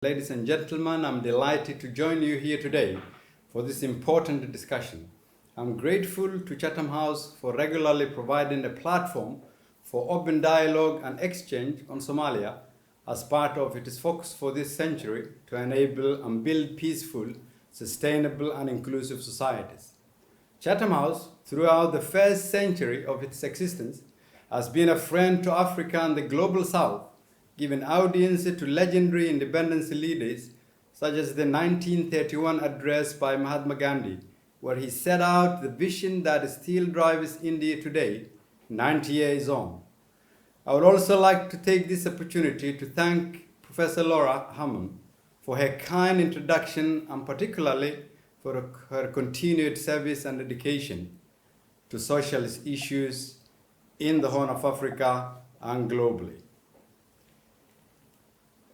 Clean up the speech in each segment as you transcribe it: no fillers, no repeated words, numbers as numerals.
Ladies and gentlemen, I'm delighted to join you here today for this important discussion. I'm grateful to Chatham House for regularly providing a platform for open dialogue and exchange on Somalia as part of its focus for this century to enable and build peaceful, sustainable, and inclusive societies. Chatham House, throughout the first century of its existence, has been a friend to Africa and the global South, giving audience to legendary independence leaders such as the 1931 address by Mahatma Gandhi, where he set out the vision that still drives India today, 90 years on. I would also like to take this opportunity to thank Professor Laura Hammond for her kind introduction and particularly for her continued service and dedication to social issues in the Horn of Africa and globally.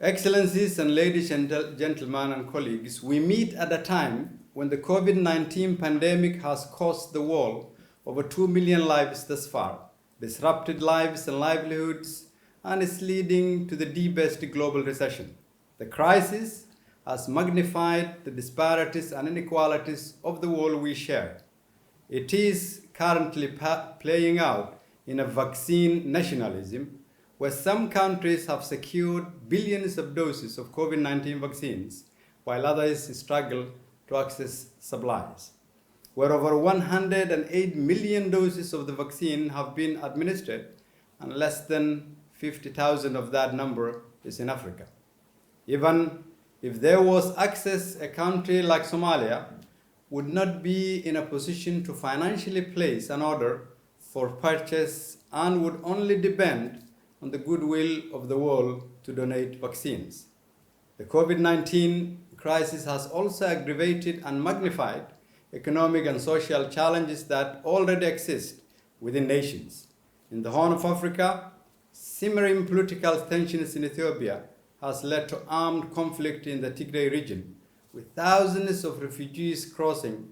Excellencies and ladies and gentlemen and colleagues, we meet at a time when the COVID-19 pandemic has cost the world over 2 million lives thus far, disrupted lives and livelihoods, and is leading to the deepest global recession. The crisis has magnified the disparities and inequalities of the world we share. It is currently playing out in a vaccine nationalism, where some countries have secured billions of doses of COVID-19 vaccines, while others struggle to access supplies. Where over 108 million doses of the vaccine have been administered, and less than 50,000 of that number is in Africa. Even if there was access, a country like Somalia would not be in a position to financially place an order for purchase and would only depend on the goodwill of the world to donate vaccines. The COVID-19 crisis has also aggravated and magnified economic and social challenges that already exist within nations. In the Horn of Africa, simmering political tensions in Ethiopia has led to armed conflict in the Tigray region, with thousands of refugees crossing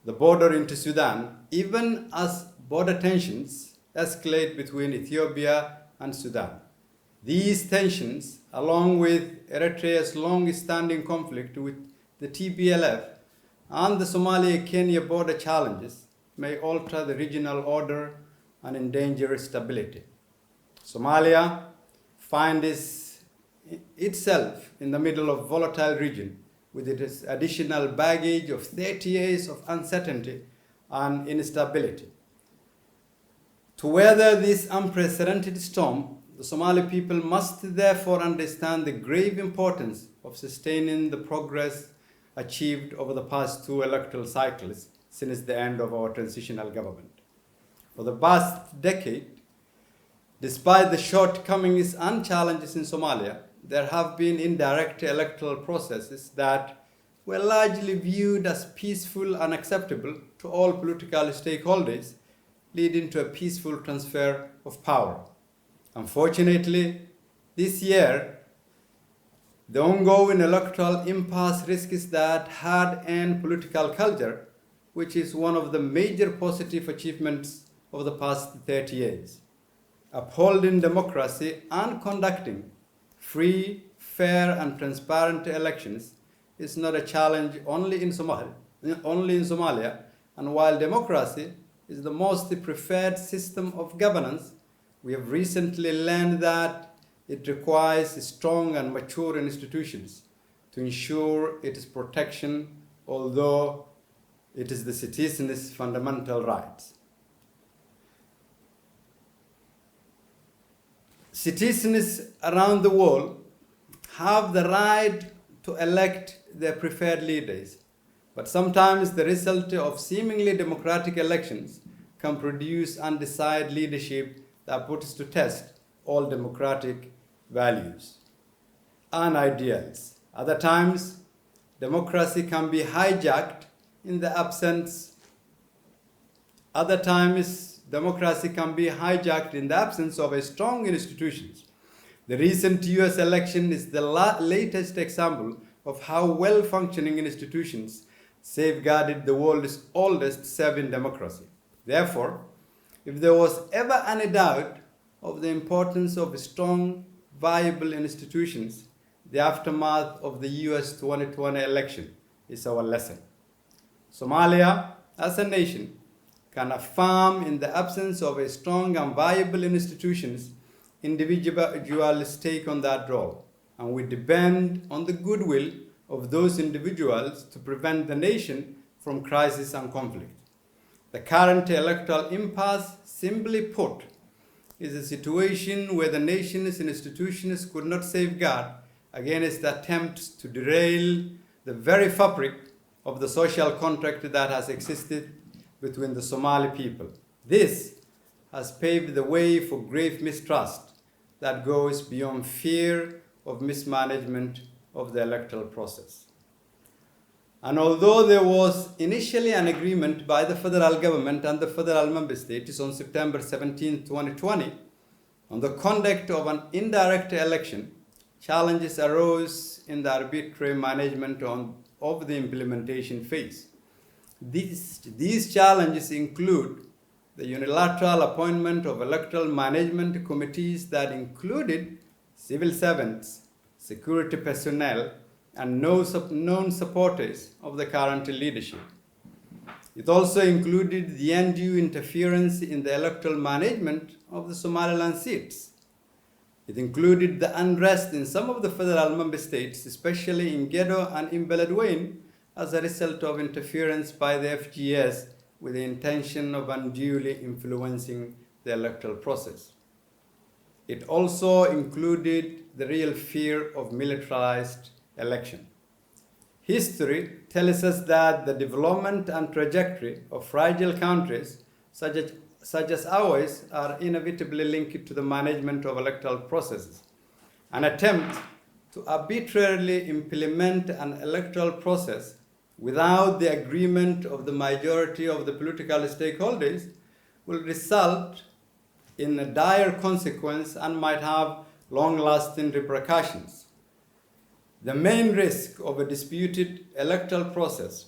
the border into Sudan, even as border tensions escalate between Ethiopia and Sudan. These tensions, along with Eritrea's long-standing conflict with the TPLF and the Somalia-Kenya border challenges, may alter the regional order and endanger stability. Somalia finds itself in the middle of a volatile region with its additional baggage of 30 years of uncertainty and instability. To weather this unprecedented storm, the Somali people must therefore understand the grave importance of sustaining the progress achieved over the past 2 electoral cycles since the end of our transitional government. For the past decade, despite the shortcomings and challenges in Somalia, there have been indirect electoral processes that were largely viewed as peaceful and acceptable to all political stakeholders, leading to a peaceful transfer of power. Unfortunately, this year, the ongoing electoral impasse risks that hard-earned political culture, which is one of the major positive achievements of the past 30 years. Upholding democracy and conducting free, fair, and transparent elections is not a challenge only in Somalia, and while democracy is the most preferred system of governance, we have recently learned that it requires strong and mature institutions to ensure its protection, although it is the citizens' fundamental rights. Citizens around the world have the right to elect their preferred leaders, but sometimes the result of seemingly democratic elections can produce undesired leadership that puts to test all democratic values and ideals. Other times, democracy can be hijacked in the absence of a strong institutions. The recent US election is the latest example of how well-functioning institutions safeguarded the world's oldest serving democracy. Therefore, if there was ever any doubt of the importance of strong, viable institutions, the aftermath of the US 2020 election is our lesson. Somalia, as a nation, can affirm in the absence of a strong and viable institutions, individuals take on that role, and we depend on the goodwill of those individuals to prevent the nation from crisis and conflict. The current electoral impasse, simply put, is a situation where the nation's institutions could not safeguard against attempts to derail the very fabric of the social contract that has existed between the Somali people. This has paved the way for grave mistrust that goes beyond fear of mismanagement of the electoral process. And although there was initially an agreement by the federal government and the federal member states on September 17, 2020, on the conduct of an indirect election, challenges arose in the arbitrary management of the implementation phase. These challenges include the unilateral appointment of electoral management committees that included civil servants, security personnel, and known supporters of the current leadership. It also included the undue interference in the electoral management of the Somaliland seats. It included the unrest in some of the federal member states, especially in Gaaro and in Madaxweyne, as a result of interference by the FGS with the intention of unduly influencing the electoral process. It also included the real fear of militarized election. History tells us that the development and trajectory of fragile countries such as ours are inevitably linked to the management of electoral processes. An attempt to arbitrarily implement an electoral process without the agreement of the majority of the political stakeholders will result in a dire consequence and might have long-lasting repercussions. The main risk of a disputed electoral process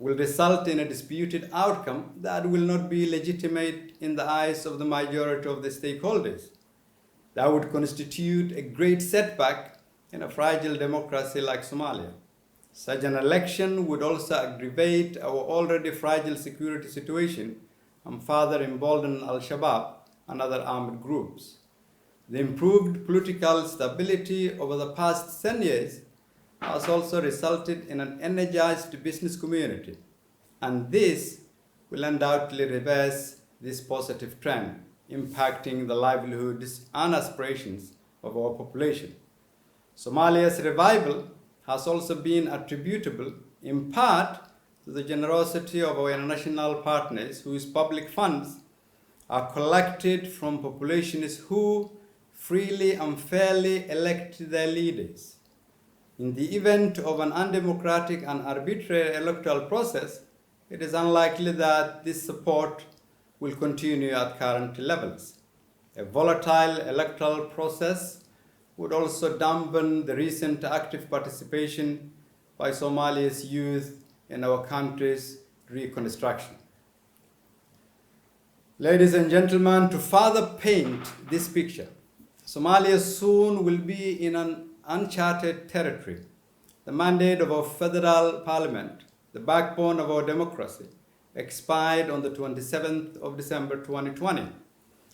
will result in a disputed outcome that will not be legitimate in the eyes of the majority of the stakeholders. That would constitute a great setback in a fragile democracy like Somalia. Such an election would also aggravate our already fragile security situation and further embolden Al-Shabaab and other armed groups. The improved political stability over the past 10 years has also resulted in an energized business community, and this will undoubtedly reverse this positive trend, impacting the livelihoods and aspirations of our population. Somalia's revival has also been attributable in part to the generosity of our international partners whose public funds are collected from populations who freely and fairly elect their leaders. In the event of an undemocratic and arbitrary electoral process, it is unlikely that this support will continue at current levels. A volatile electoral process would also dampen the recent active participation by Somalia's youth in our country's reconstruction. Ladies and gentlemen, to further paint this picture, Somalia soon will be in an uncharted territory. The mandate of our federal parliament, the backbone of our democracy, expired on the 27th of December 2020.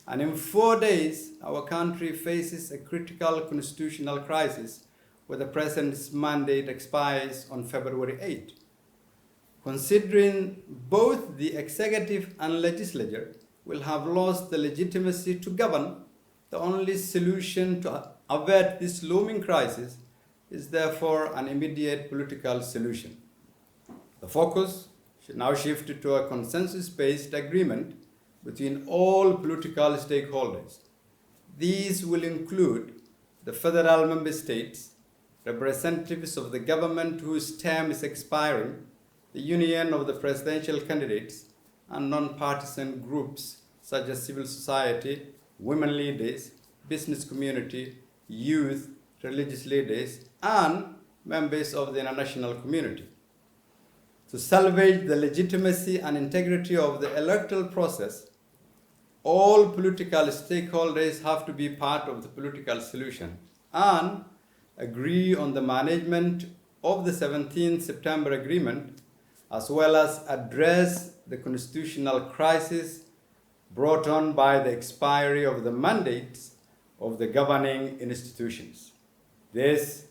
And in 4 days, our country faces a critical constitutional crisis where the president's mandate expires on February 8. Considering both the executive and legislature will have lost the legitimacy to govern, the only solution to avert this looming crisis is therefore an immediate political solution. The focus should now shift to a consensus-based agreement between all political stakeholders. These will include the federal member states, representatives of the government whose term is expiring, the union of the presidential candidates, and non-partisan groups such as civil society, women leaders, business community, youth, religious leaders, and members of the international community. To salvage the legitimacy and integrity of the electoral process, all political stakeholders have to be part of the political solution, and agree on the management of the 17th September Agreement, as well as address the constitutional crisis brought on by the expiry of the mandates of the governing institutions. This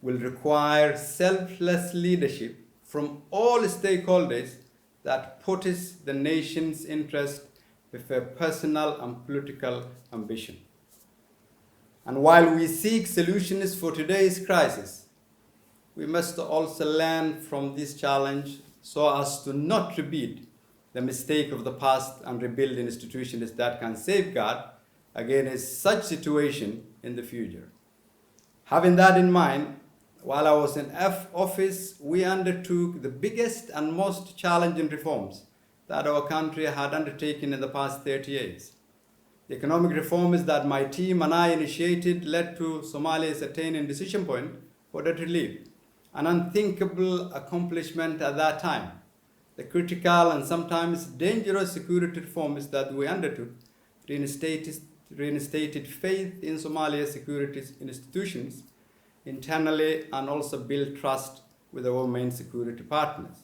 will require selfless leadership from all stakeholders that puts the nation's interest before personal and political ambition. And while we seek solutions for today's crisis, we must also learn from this challenge so as to not repeat the mistake of the past and rebuild institutions that can safeguard against such situation in the future. Having that in mind, while I was in office, we undertook the biggest and most challenging reforms that our country had undertaken in the past 30 years. The economic reforms that my team and I initiated led to Somalia's attaining decision point for debt relief, an unthinkable accomplishment at that time. The critical and sometimes dangerous security reforms that we undertook reinstated faith in Somalia's security institutions internally and also built trust with our main security partners.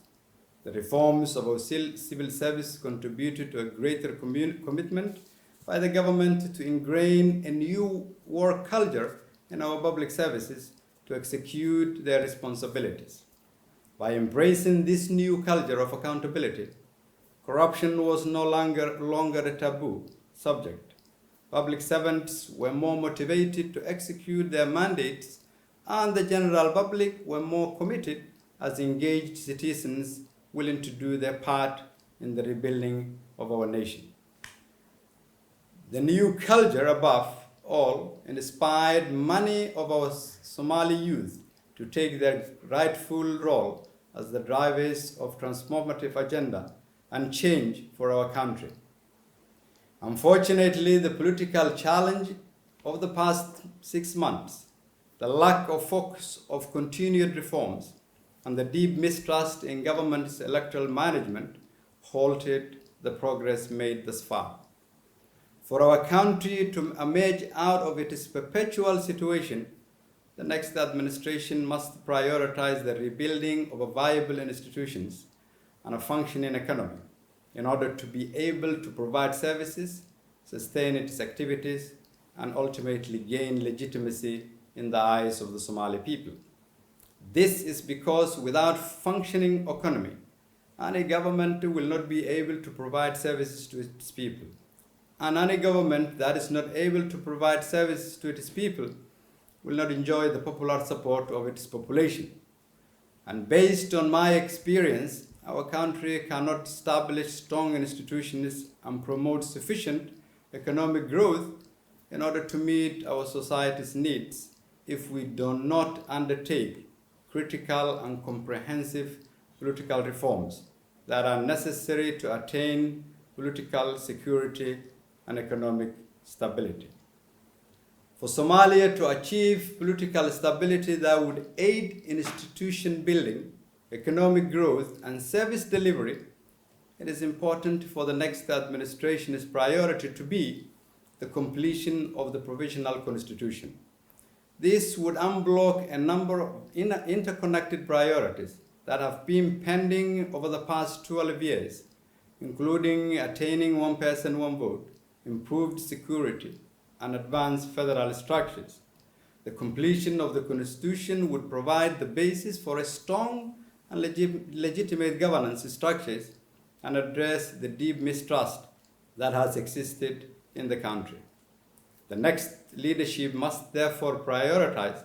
The reforms of our civil service contributed to a greater commitment by the government to ingrain a new work culture in our public services to execute their responsibilities. By embracing this new culture of accountability, corruption was no longer a taboo subject. Public servants were more motivated to execute their mandates, and the general public were more committed as engaged citizens willing to do their part in the rebuilding of our nation. The new culture, above all, inspired many of our Somali youth to take their rightful role as the drivers of transformative agenda and change for our country. Unfortunately, the political challenge of the past 6 months, the lack of focus of continued reforms, and the deep mistrust in government's electoral management halted the progress made thus far. For our country to emerge out of its perpetual situation, the next administration must prioritize the rebuilding of a viable institutions and a functioning economy in order to be able to provide services, sustain its activities, and ultimately gain legitimacy in the eyes of the Somali people. This is because without functioning economy, any government will not be able to provide services to its people. And any government that is not able to provide services to its people will not enjoy the popular support of its population. And based on my experience, our country cannot establish strong institutions and promote sufficient economic growth in order to meet our society's needs if we do not undertake critical and comprehensive political reforms that are necessary to attain political security and economic stability. For Somalia to achieve political stability that would aid institution building, economic growth, and service delivery, it is important for the next administration's priority to be the completion of the provisional constitution. This would unblock a number of interconnected priorities that have been pending over the past 12 years, including attaining one person, one vote, improved security, and advanced federal structures. The completion of the Constitution would provide the basis for a strong and legitimate governance structures and address the deep mistrust that has existed in the country. The next leadership must therefore prioritize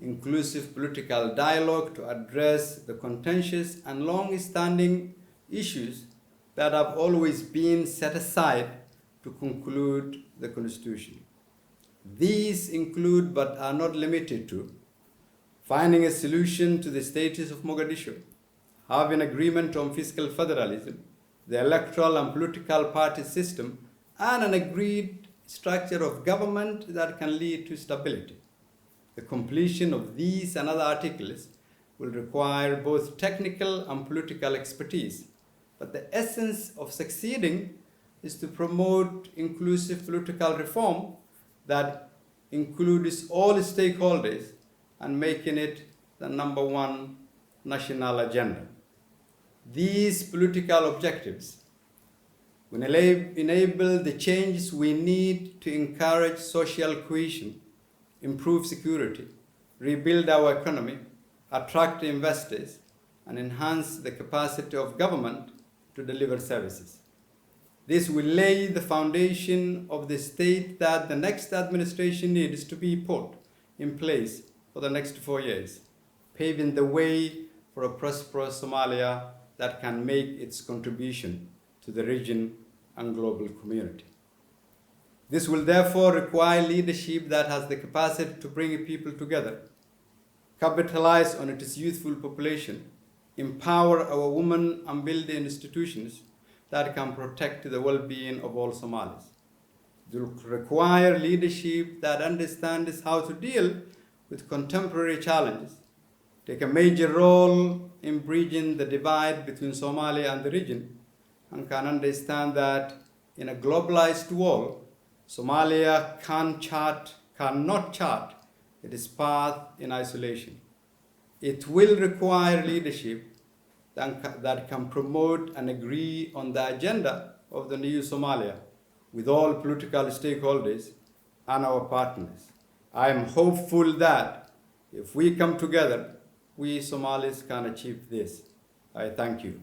inclusive political dialogue to address the contentious and long-standing issues that have always been set aside to conclude the Constitution. These include, but are not limited to, finding a solution to the status of Mogadishu, having agreement on fiscal federalism, the electoral and political party system, and an agreed structure of government that can lead to stability. The completion of these and other articles will require both technical and political expertise, but the essence of succeeding is to promote inclusive political reform that includes all stakeholders and making it the number one national agenda. These political objectives will enable the changes we need to encourage social cohesion, improve security, rebuild our economy, attract investors, and enhance the capacity of government to deliver services. This will lay the foundation of the state that the next administration needs to be put in place for the next 4 years, paving the way for a prosperous Somalia that can make its contribution to the region and global community. This will therefore require leadership that has the capacity to bring people together, capitalize on its youthful population, empower our women, and build the institutions that can protect the well-being of all Somalis. It will require leadership that understands how to deal with contemporary challenges, take a major role in bridging the divide between Somalia and the region, and can understand that in a globalized world, Somalia cannot chart its path in isolation. It will require leadership that can promote and agree on the agenda of the new Somalia with all political stakeholders and our partners. I am hopeful that if we come together, we Somalis can achieve this. I thank you.